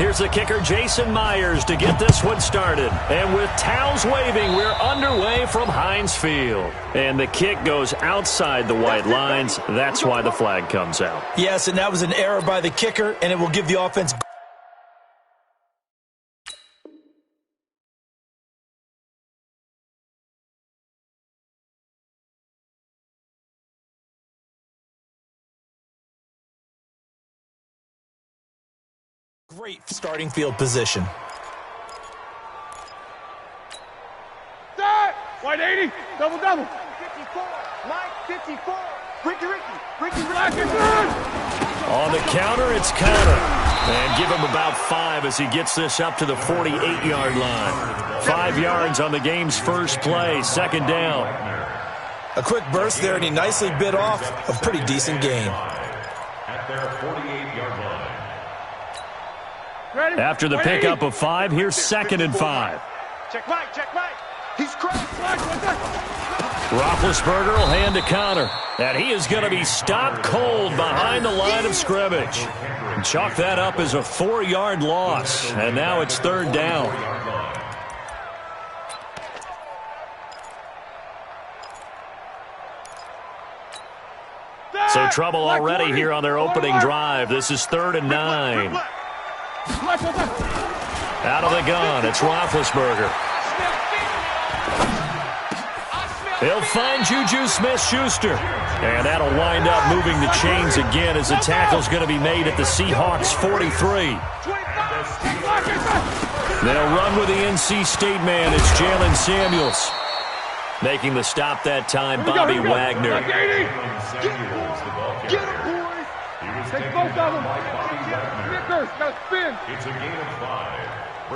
Here's the kicker, Jason Myers, to get this one started. And with towels waving, we're underway from Heinz Field. And the kick goes outside the white lines. That's why the flag comes out. Yes, and that was an error by the kicker, and it will give the offense... great starting field position. Start! White 80, double. 54, Mike 54, Ricky. On the counter, it's Counter. And give him about 5 as he gets this up to the 48-yard line. 5 yards on the game's first play, second down. A quick burst there, and he nicely bit off a pretty decent gain. At their 48-yard line. Ready? After the pickup of 5, here's 2nd and 5. Check Mike. He's cracked. Roethlisberger will hand to Connor. And he is going to be stopped cold behind the line of scrimmage. Chalk that up as a 4-yard loss. And now it's 3rd down. So trouble already here on their opening drive. This is 3rd and 9. Out of the gun, it's Roethlisberger. He'll find Juju Smith-Schuster. And that'll wind up moving the chains again as the tackle's going to be made at the Seahawks 43. They'll run with the NC State man. It's Jalen Samuels. Making the stop that time, Bobby Wagner. Get him, boys. Take both of them. Snickers, now spin. It's a gain of 5.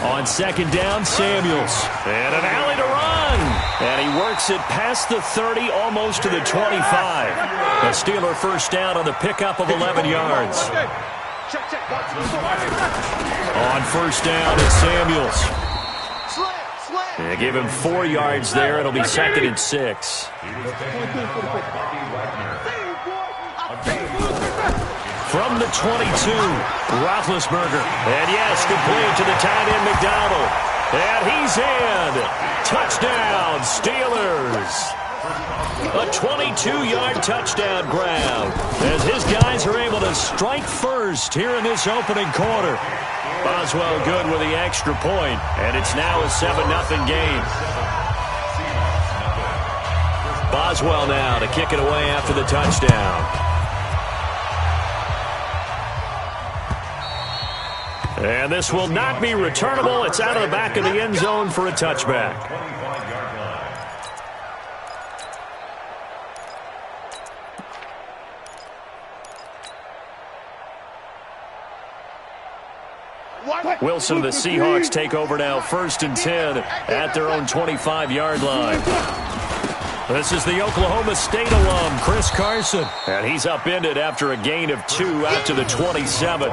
On 2nd down, Samuels. And an alley to run. And he works it past the 30, almost to the 25. A Steeler first down on the pickup of 11 yards. On first down, it's Samuels. They give him 4 yards there. It'll be 2nd and 6. From the 22, Roethlisberger. And yes, complete to the tight end, McDonald. And he's in. Touchdown, Steelers. A 22-yard touchdown grab as his guys are able to strike first here in this opening quarter. Boswell good with the extra point, and it's now a 7-0 game. Boswell now to kick it away after the touchdown. And this will not be returnable. It's out of the back of the end zone for a touchback. Wilson, the Seahawks take over now, 1st and 10 at their own 25-yard line. This is the Oklahoma State alum, Chris Carson. And he's upended after a gain of 2 out to the 27.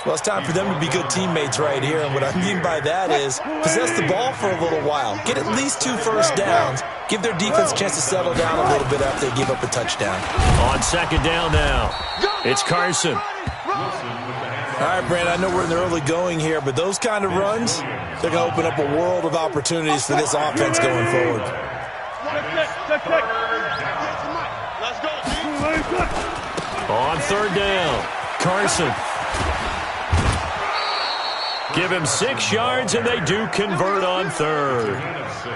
Well, it's time for them to be good teammates right here, and what I mean by that is possess the ball for a little while. Get at least 2 first downs. Give their defense a chance to settle down a little bit after they give up a touchdown. On 2nd down now, it's Carson. All right, Brandon, I know we're in the early going here, but those kind of runs, they're going to open up a world of opportunities for this offense going forward. On 3rd down, Carson. Give him 6 yards, and they do convert on 3rd.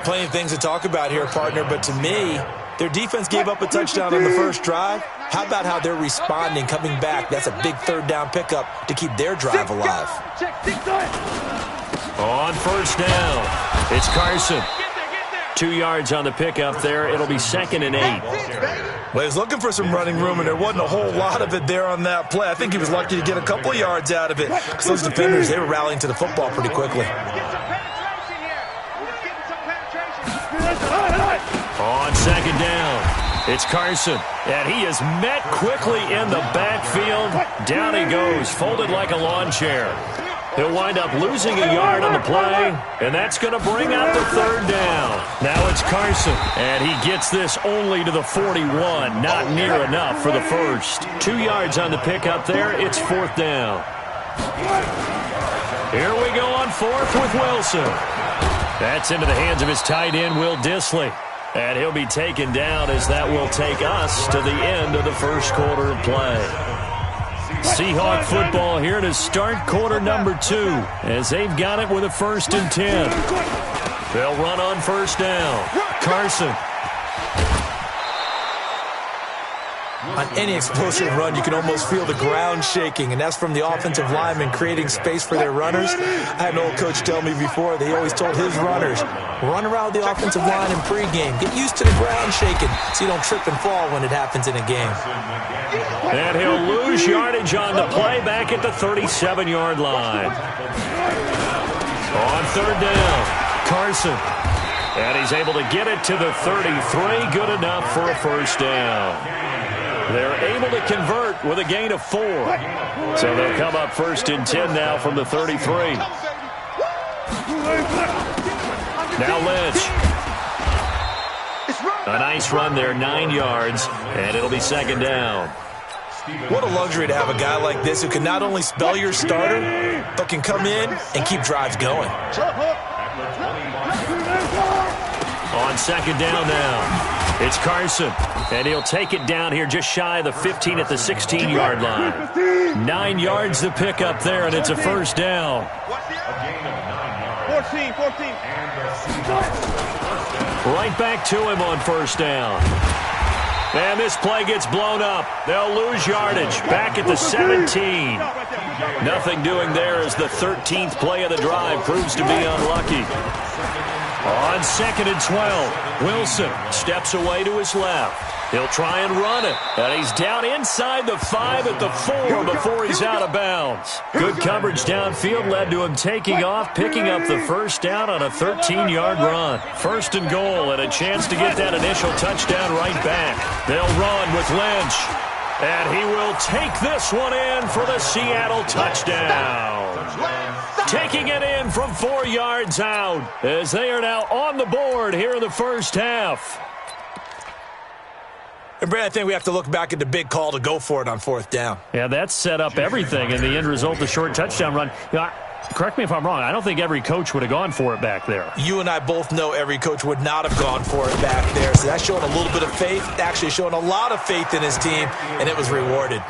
Plenty of things to talk about here, partner, but to me, their defense gave up a touchdown on the first drive. How about how they're responding, coming back? That's a big 3rd down pickup to keep their drive alive. On 1st down, it's Carson. 2 yards on the pickup there. It'll be 2nd and 8. Well, he was looking for some running room, and there wasn't a whole lot of it there on that play. I think he was lucky to get a couple of yards out of it, because those defenders, they were rallying to the football pretty quickly. On 2nd down, it's Carson. And he is met quickly in the backfield. Down he goes, folded like a lawn chair. He'll wind up losing a yard on the play, and that's going to bring out the 3rd down. Now it's Carson, and he gets this only to the 41. Not near enough for the first. 2 yards on the pickup there. It's 4th down. Here we go on fourth with Wilson. That's into the hands of his tight end, Will Dissly. And he'll be taken down as that will take us to the end of the first quarter of play. Seahawk football here to start quarter number 2 as they've got it with a 1st and 10. They'll run on first down. Carson. On any explosive run, you can almost feel the ground shaking, and that's from the offensive linemen creating space for their runners. I had an old coach tell me before, he always told his runners, run around the offensive line in pregame. Get used to the ground shaking so you don't trip and fall when it happens in a game. And he'll lose yardage on the play back at the 37-yard line. On third down, Carson. And he's able to get it to the 33. Good enough for a first down. They're able to convert with a gain of 4. So they'll come up 1st and 10 now from the 33. Now Lynch. A nice run there, 9 yards, and it'll be 2nd down. What a luxury to have a guy like this who can not only spell your starter, but can come in and keep drives going. On 2nd down now. It's Carson, and he'll take it down here just shy of the 15 at the 16-yard line. 9 yards to pick up there, and it's a first down. 14. Right back to him on first down. And this play gets blown up. They'll lose yardage. Back at the 17. Nothing doing there as the 13th play of the drive proves to be unlucky. On 2nd and 12, Wilson steps away to his left. He'll try and run it. And he's down inside the 5 at the 4 before he's out of bounds. Good coverage downfield led to him taking off, picking up the first down on a 13-yard run. 1st and goal and a chance to get that initial touchdown right back. They'll run with Lynch. And he will take this one in for the Seattle touchdown. Taking it in from 4 yards out as they are now on the board here in the first half. And Brad, I think we have to look back at the big call to go for it on 4th down. Yeah, that set up everything in the end result, the short touchdown run. You know, correct me if I'm wrong, I don't think every coach would have gone for it back there. You and I both know every coach would not have gone for it back there. So that's showing a little bit of faith, actually showing a lot of faith in his team, and it was rewarded.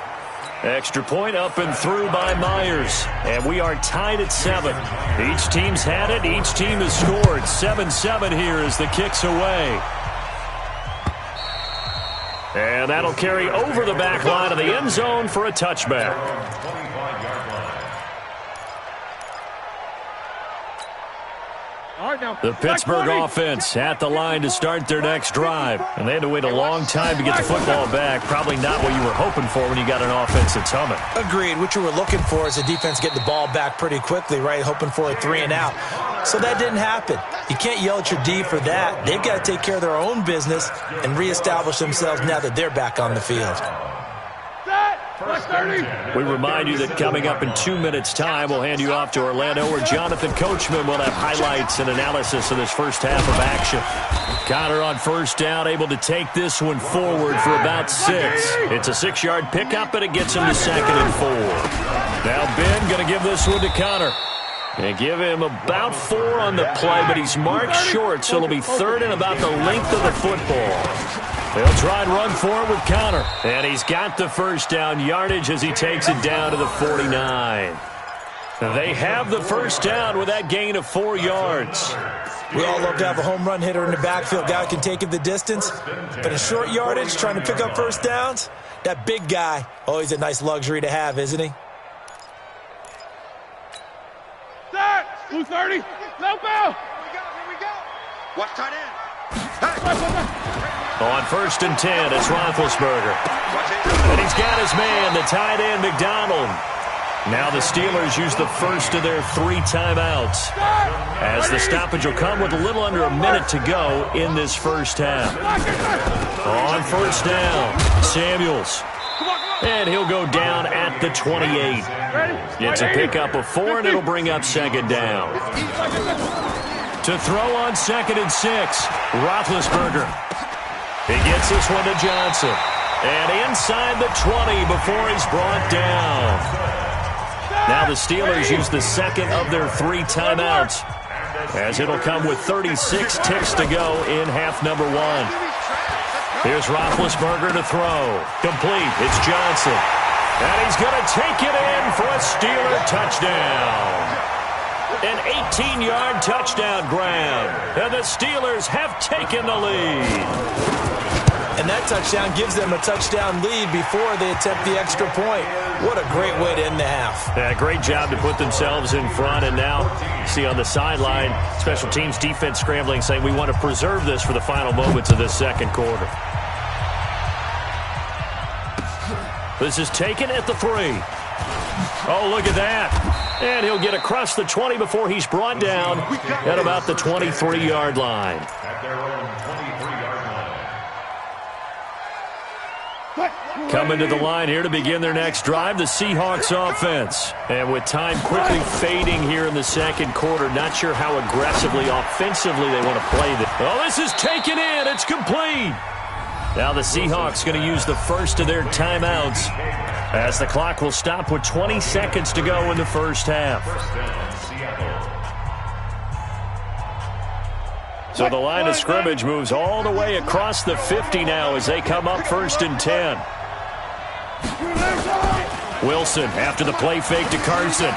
Extra point up and through by Myers. And we are tied at 7. Each team's had it. Each team has scored. 7-7 here as the kick's away. And that'll carry over the back line of the end zone for a touchback. The Pittsburgh offense at the line to start their next drive. And they had to wait a long time to get the football back. Probably not what you were hoping for when you got an offense that's humming. Agreed. What you were looking for is the defense getting the ball back pretty quickly, right? Hoping for a 3 and out. So that didn't happen. You can't yell at your D for that. They've got to take care of their own business and reestablish themselves now that they're back on the field. We remind you that coming up in 2 minutes' time, we'll hand you off to Orlando, where Jonathan Coachman will have highlights and analysis of this first half of action. Connor on first down, able to take this one forward for about 6. It's a 6-yard pickup, and it gets him to 2nd and 4. Now Ben going to give this one to Connor. And give him about 4 on the play, but he's marked short, so it'll be 3rd and about the length of the football. They'll try and run for it with Connor. And he's got the first down yardage as he takes it down to the 49. They have the first down with that gain of 4 yards. We all love to have a home run hitter in the backfield. Guy who can take it the distance. But in short yardage, trying to pick up first downs, that big guy, always a nice luxury to have, isn't he? Blue 30. No bell. Here we go. Watch tight end. On 1st and 10, it's Roethlisberger. And he's got his man, the tight end, McDonald. Now the Steelers use the first of their 3 timeouts, as the stoppage will come with a little under a minute to go in this first half. On first down, Samuels. And he'll go down at the 28. It's a pickup of 4, and it'll bring up 2nd down. To throw on 2nd and 6, Roethlisberger. He gets this one to Johnson. And inside the 20 before he's brought down. Now the Steelers use the second of their 3 timeouts, as it'll come with 36 ticks to go in half number 1. Here's Roethlisberger to throw. Complete. It's Johnson. And he's going to take it in for a Steeler touchdown. An 18-yard touchdown grab. And the Steelers have taken the lead. And that touchdown gives them a touchdown lead before they attempt the extra point. What a great way to end the half. Yeah, great job to put themselves in front. And now, see on the sideline, special teams defense scrambling, saying we want to preserve this for the final moments of this second quarter. This is taken at the 3. Oh, look at that. And he'll get across the 20 before he's brought down at about the 23-yard line. At their own 23-yard line. Coming to the line here to begin their next drive, the Seahawks offense. And with time quickly fading here in the second quarter, not sure how aggressively, offensively they want to play this. Oh, this is taken in. It's complete. Now the Seahawks going to use the first of their timeouts, as the clock will stop with 20 seconds to go in the first half. So the line of scrimmage moves all the way across the 50 now as they come up 1st and 10. Wilson after the play fake to Carson.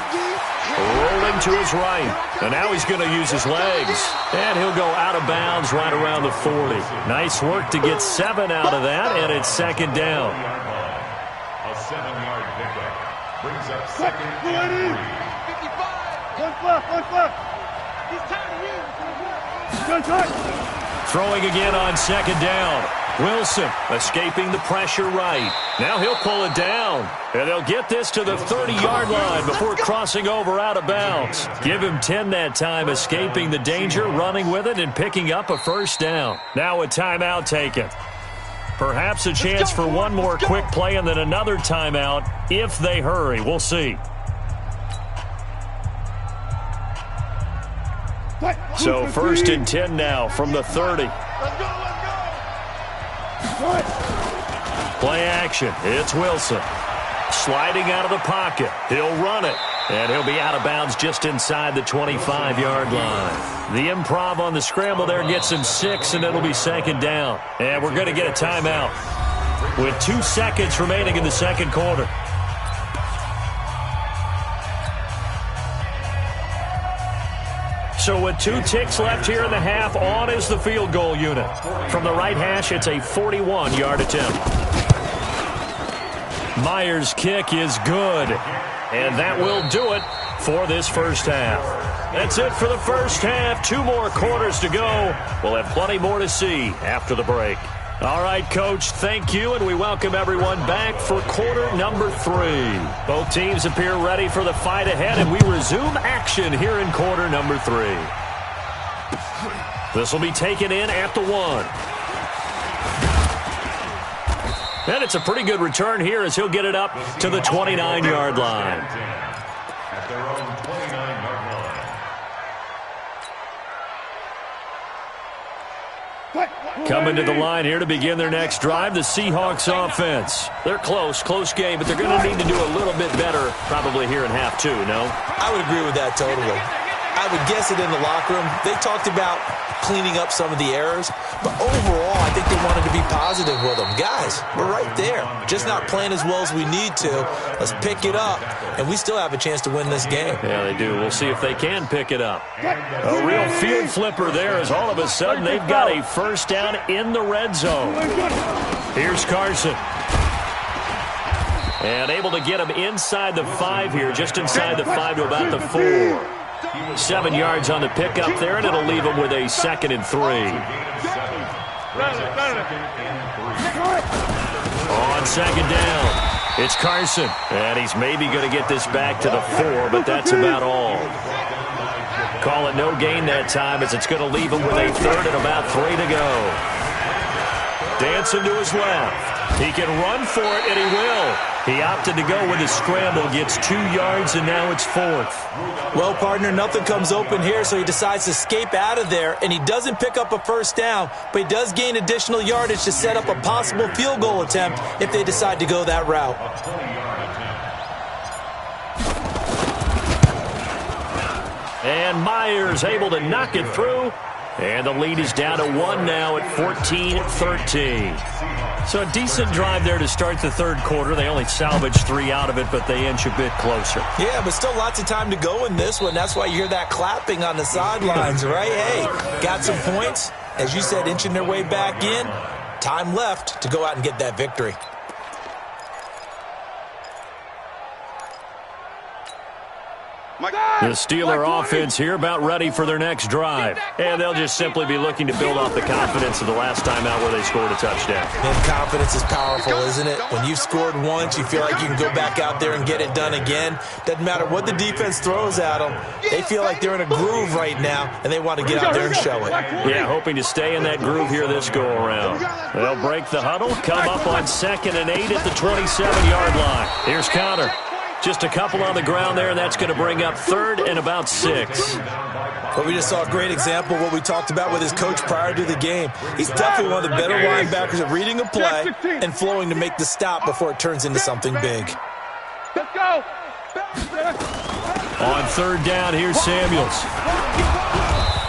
Rolling to his right. And now he's going to use his legs. And he'll go out of bounds right around the 40. Nice work to get 7 out of that, and it's second down. A 7-yard pickup brings up second and 3. 1 clock. He's tired of you. Throwing again on second down. Wilson escaping the pressure right. Now he'll pull it down. And they'll get this to the 30-yard line before crossing over out of bounds. Give him 10 that time, escaping the danger, running with it, and picking up a first down. Now a timeout taken. Perhaps a chance for one more quick play and then another timeout if they hurry. We'll see. So 1st and 10 now from the 30. Play action. It's Wilson. Sliding out of the pocket. He'll run it. And he'll be out of bounds just inside the 25-yard line. The improv on the scramble there gets him 6, and it'll be second down. And we're going to get a timeout with 2 seconds remaining in the second quarter. So with 2 ticks left here in the half, on is the field goal unit. From the right hash, it's a 41-yard attempt. Myers' kick is good. And that will do it for this first half. That's it for the first half. 2 more quarters to go. We'll have plenty more to see after the break. All right, Coach, thank you, and we welcome everyone back for quarter number 3. Both teams appear ready for the fight ahead, and we resume action here in quarter number 3. This will be taken in at the 1. And it's a pretty good return here as he'll get it up to the 29-yard line. At their own 29-yard line. Coming to the line here to begin their next drive, the Seahawks offense. They're close game, but they're going to need to do a little bit better probably here in half 2, no? I would agree with that totally. I would guess it in the locker room. They talked about cleaning up some of the errors, but overall, I think they wanted to be positive with them. Guys, we're right there. Just not playing as well as we need to. Let's pick it up, and we still have a chance to win this game. Yeah, they do. We'll see if they can pick it up. A real field flipper there as all of a sudden they've got a first down in the red zone. Here's Carson. And able to get him inside the 5 here, just inside the 5 to about the 4. 7 yards on the pickup there, and it'll leave him with a 2nd and 3. On second down, it's Carson. And he's maybe going to get this back to the 4, but that's about all. Call it no gain that time as it's going to leave him with a 3rd and about 3 to go. Dancing to his left. He can run for it, and he will. He opted to go with his scramble, gets 2 yards, and now it's 4th. Well, partner, nothing comes open here, so he decides to escape out of there, and he doesn't pick up a first down, but he does gain additional yardage to set up a possible field goal attempt if they decide to go that route. And Myers able to knock it through. And the lead is down to 1 now at 14-13. So a decent drive there to start the third quarter. They only salvaged 3 out of it, but they inch a bit closer. Yeah, but still lots of time to go in this one. That's why you hear that clapping on the sidelines, right? Hey, got some points. As you said, inching their way back in. Time left to go out and get that victory. The Steeler offense here about ready for their next drive. And they'll just simply be looking to build off the confidence of the last time out where they scored a touchdown. And confidence is powerful, isn't it? When you've scored once, you feel like you can go back out there and get it done again. Doesn't matter what the defense throws at them. They feel like they're in a groove right now, and they want to get out there and show it. Yeah, hoping to stay in that groove here this go-around. They'll break the huddle, come up on 2nd and 8 at the 27-yard line. Here's Connor. Just a couple on the ground there, and that's going to bring up 3rd and about 6. Well, we just saw a great example of what we talked about with his coach prior to the game. He's definitely one of the better linebackers at reading a play and flowing to make the stop before it turns into something big. Let's go. On 3rd down, here's Samuels.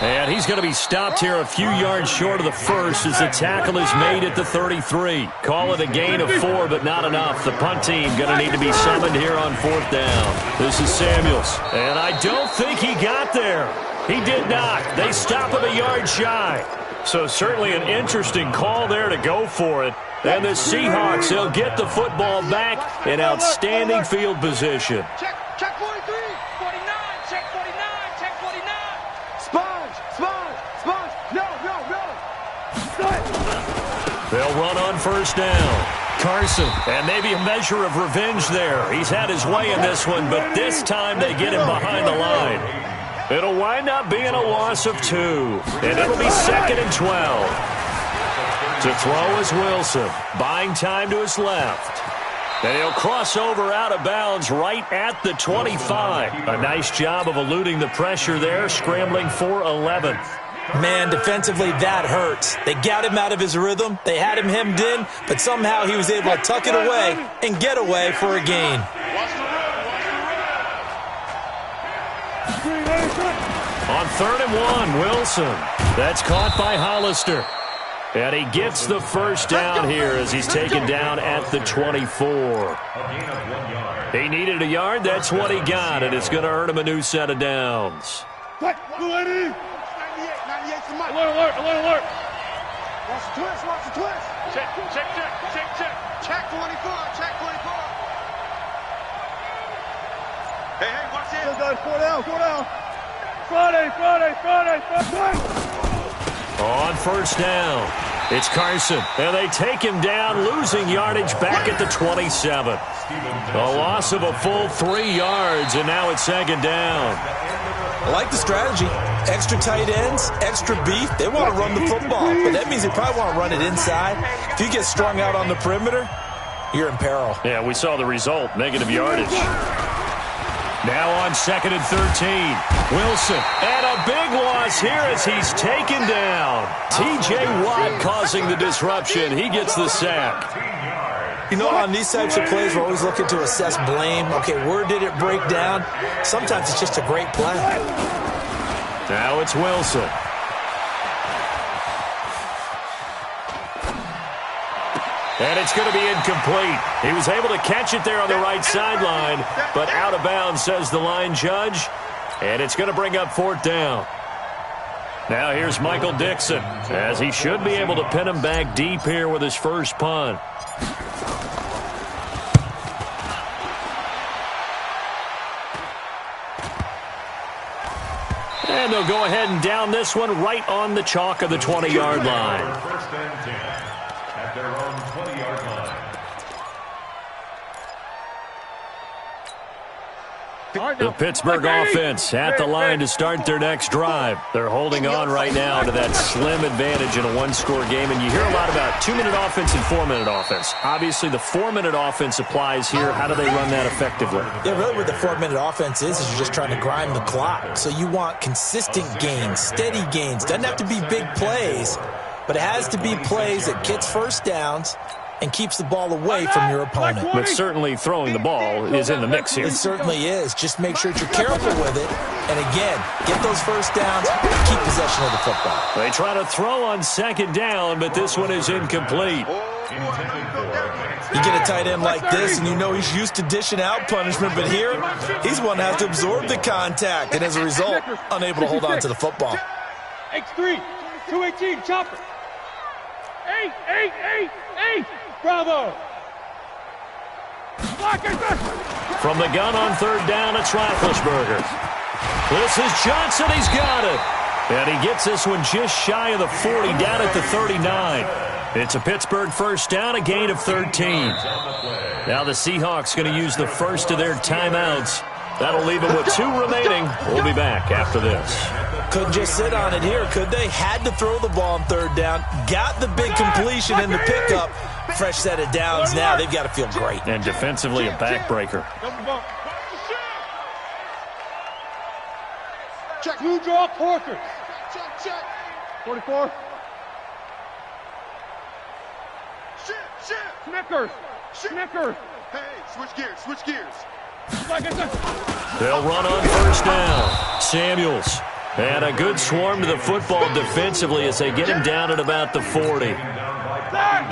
And he's going to be stopped here a few yards short of the first as the tackle is made at the 33. Call it a gain of 4, but not enough. The punt team going to need to be summoned here on 4th down. This is Samuels. And I don't think he got there. He did not. They stop him a yard shy. So certainly an interesting call there to go for it. And the Seahawks, they'll get the football back in outstanding field position. Check 43. 49. Check 49. Check 49. Sponge. No. They'll run on 1st down. Carson, and maybe a measure of revenge there. He's had his way in this one, but this time they get him behind the line. It'll wind up being a loss of 2, and it'll be 2nd and 12. To throw is Wilson, buying time to his left. And he'll cross over out of bounds right at the 25. A nice job of eluding the pressure there, scrambling for 11th. Man, defensively, that hurts. They got him out of his rhythm. They had him hemmed in, but somehow he was able to tuck it away and get away for a gain. On 3rd and 1, Wilson. That's caught by Hollister. And he gets the first down here as he's taken down at the 24. He needed a yard. That's what he got, and it's going to earn him a new set of downs. Alert. Watch the twist. Check. Check 24. Hey, watch this. Go down. Friday. On 1st down, it's Carson, and they take him down, losing yardage back at the 27. A loss of a full 3 yards, and now it's 2nd down. I like the strategy. Extra tight ends, extra beef. They want to run the football, but that means they probably want to run it inside. If you get strung out on the perimeter, you're in peril. Yeah, we saw the result, negative yardage. Now on 2nd and 13, Wilson, and a big loss here as he's taken down. T.J. Watt causing the disruption. He gets the sack. You know, on these types of plays, we're always looking to assess blame. Okay, where did it break down? Sometimes it's just a great play. Now it's Wilson. And it's going to be incomplete. He was able to catch it there on the right sideline, but out of bounds, says the line judge. And it's going to bring up 4th down. Now here's Michael Dixon, as he should be able to pin him back deep here with his first punt. And they'll go ahead and down this one right on the chalk of the 20-yard line. First and 10 at their own 20-yard line. The Pittsburgh offense at the line to start their next drive. They're holding on right now to that slim advantage in a one-score game. And you hear a lot about 2-minute offense and 4-minute offense. Obviously, the 4-minute offense applies here. How do they run that effectively? Yeah, really what the 4-minute offense is you're just trying to grind the clock. So you want consistent gains, steady gains. Doesn't have to be big plays, but it has to be plays that gets first downs and keeps the ball away from your opponent. But certainly throwing the ball is in the mix here. It certainly is. Just make sure that you're careful with it. And again, get those first downs, keep possession of the football. They try to throw on second down, but this one is incomplete. You get a tight end like this, and you know he's used to dishing out punishment, but here, he's one that has to absorb the contact, and as a result, unable to hold on to the football. X3, 218, chopper. 8. Bravo. From the gun on third down, it's Roethlisberger. This is Johnson. He's got it. And he gets this one just shy of the 40, down at the 39. It's a Pittsburgh first down, a gain of 13. Now the Seahawks going to use the first of their timeouts. That'll leave them with 2 remaining. We'll be back after this. Couldn't just sit on it here, could they? Had to throw the ball on third down. Got the big completion in the pickup. Fresh set of downs now. They've got to feel great. And defensively a backbreaker. Check. Blue draw, Porter. Check. 44. Snickers. Hey, switch gears. They'll run on first down. Samuels. And a good swarm to the football defensively as they get him down at about the 40.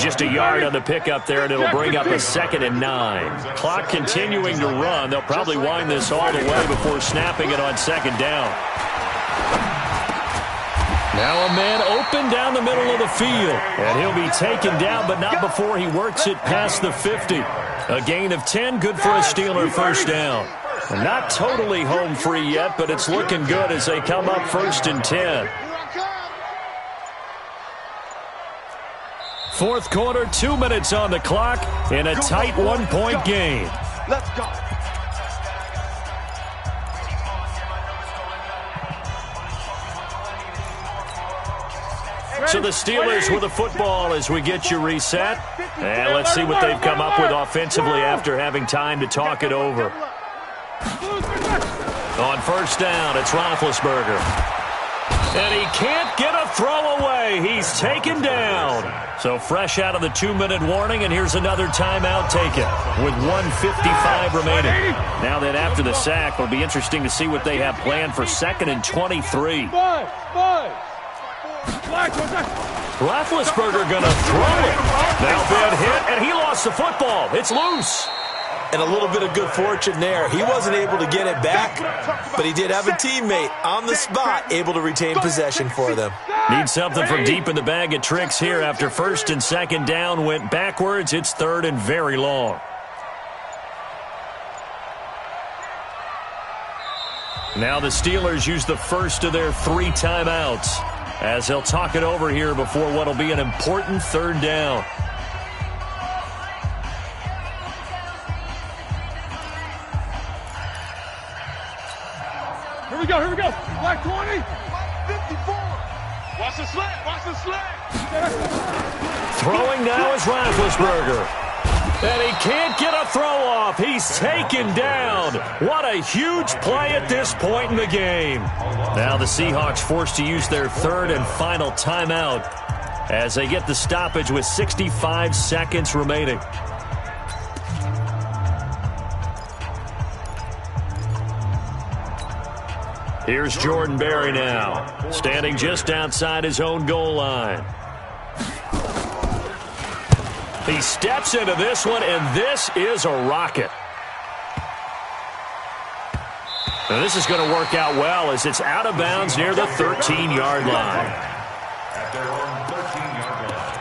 Just a yard on the pickup there, and it'll bring up a 2nd and 9. Clock continuing to run. They'll probably wind this all the way before snapping it on second down. Now a man open down the middle of the field. And he'll be taken down, but not before he works it past the 50. A gain of 10, good for a Steeler first down. Not totally home free yet, but it's looking good as they come up 1st and 10. Fourth quarter, 2 minutes on the clock in a tight 1-point game. Let's go. So the Steelers with the football as we get you reset. And let's see what they've come up with offensively after having time to talk it over. On first down, it's Roethlisberger. And he can't get a throw away. He's taken down. So fresh out of the 2-minute warning, and here's another timeout taken with 1:55 remaining. Now then, after the sack, it'll be interesting to see what they have planned for 2nd and 23. Roethlisberger going to throw it. Now bad hit, and he lost the football. It's loose. And a little bit of good fortune there. He wasn't able to get it back, but he did have a teammate on the spot able to retain possession for them. Need something from deep in the bag of tricks here after 1st and 2nd down went backwards. It's 3rd and very long. Now the Steelers use the first of their 3 timeouts as they'll talk it over here before what will be an important 3rd down. Here we go. Black 20. 54. Watch the slant. Throwing now is Roethlisberger. And he can't get a throw off. He's taken down. What a huge play at this point in the game. Now the Seahawks forced to use their 3rd and final timeout as they get the stoppage with 65 seconds remaining. Here's Jordan Berry now, standing just outside his own goal line. He steps into this one, and this is a rocket. Now this is going to work out well as it's out of bounds near the 13-yard line. At their own 13-yard line.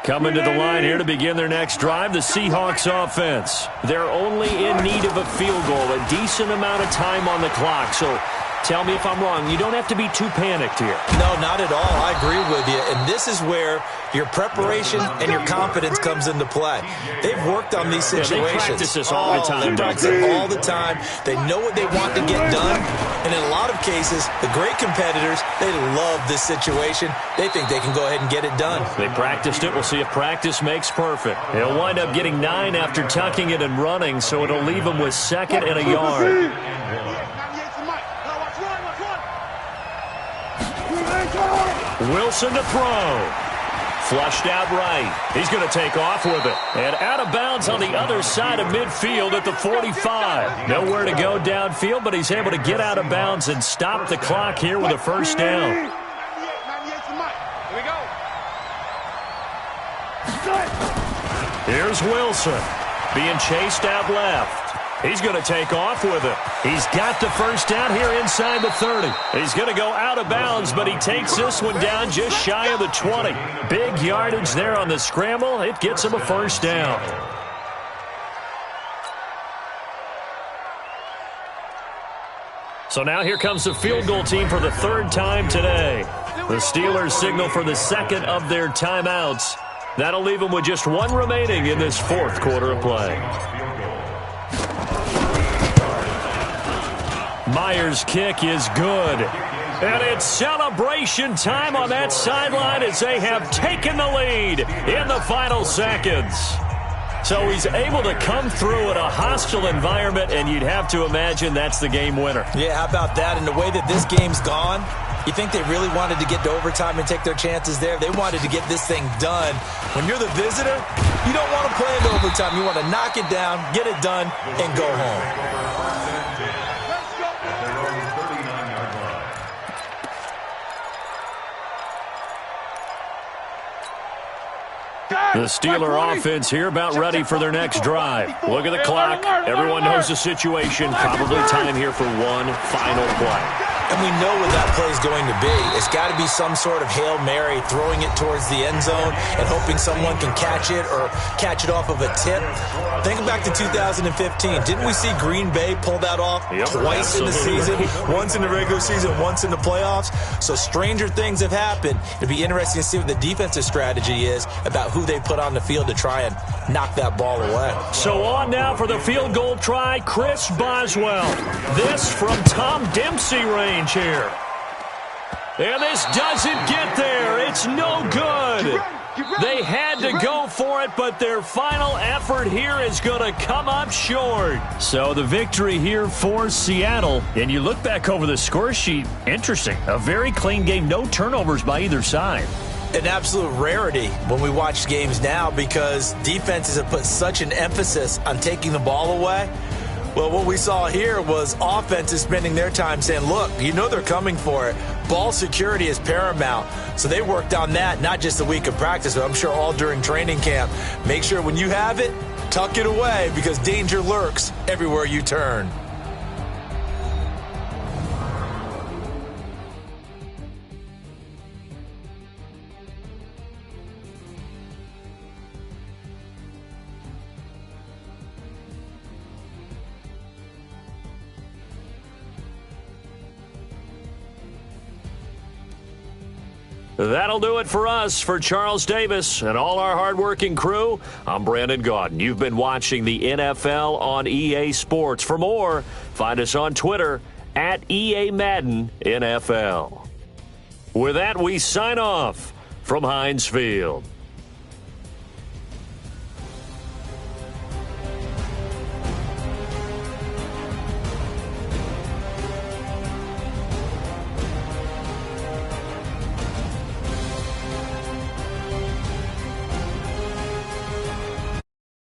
Coming to the line here to begin their next drive, the Seahawks offense. They're only in need of a field goal, a decent amount of time on the clock. So tell me if I'm wrong. You don't have to be too panicked here. No, not at all. I agree with you. And this is where your preparation and your confidence comes into play. They've worked on these situations. They practice this all the time. They practice it all the time. They know what they want to get done. And in a lot of cases, the great competitors, they love this situation. They think they can go ahead and get it done. They practiced it. We'll see if practice makes perfect. He'll wind up getting 9 after tucking it and running, so it'll leave him with 2nd and a yard. Wilson to throw. Flushed out right. He's going to take off with it. And out of bounds on the other side of midfield at the 45. Nowhere to go downfield, but he's able to get out of bounds and stop the clock here with a first down. Here we go. Here's Wilson being chased out left. He's going to take off with it. He's got the first down here inside the 30. He's going to go out of bounds, but he takes this one down just shy of the 20. Big yardage there on the scramble. It gets him a first down. So now here comes the field goal team for the third time today. The Steelers signal for the second of their timeouts. That'll leave them with just one remaining in this fourth quarter of play. Myers' kick is good. And it's celebration time on that sideline as they have taken the lead in the final seconds. So he's able to come through in a hostile environment, and you'd have to imagine that's the game winner. Yeah, how about that? And the way that this game's gone, you think they really wanted to get to overtime and take their chances there? They wanted to get this thing done. When you're the visitor, you don't want to play into overtime. You want to knock it down, get it done, and go home. The Steeler offense here about ready for their next drive. Look at the clock. Everyone knows the situation. Probably time here for one final play. And we know what that play is going to be. It's got to be some sort of Hail Mary, throwing it towards the end zone and hoping someone can catch it or catch it off of a tip. Think back to 2015. Didn't we see Green Bay pull that off twice in the season? Once in the regular season, once in the playoffs. So stranger things have happened. It'll be interesting to see what the defensive strategy is about who they put on the field to try and knock that ball away. So on now for the field goal try, Chris Boswell. This from Tom Dempsey range here. And this doesn't get there. It's no good. They had to go for it, but their final effort here is going to come up short. So the victory here for Seattle. And you look back over the score sheet, interesting. A very clean game, no turnovers by either side. An absolute rarity when we watch games now because defenses have put such an emphasis on taking the ball away. Well, what we saw here was offenses spending their time saying, look, you know they're coming for it. Ball security is paramount. So they worked on that, not just a week of practice, but I'm sure all during training camp. Make sure when you have it, tuck it away because danger lurks everywhere you turn. That'll do it for us. For Charles Davis and all our hardworking crew, I'm Brandon Gaudin. You've been watching the NFL on EA Sports. For more, find us on Twitter at EA Madden NFL. With that, we sign off from Heinz Field.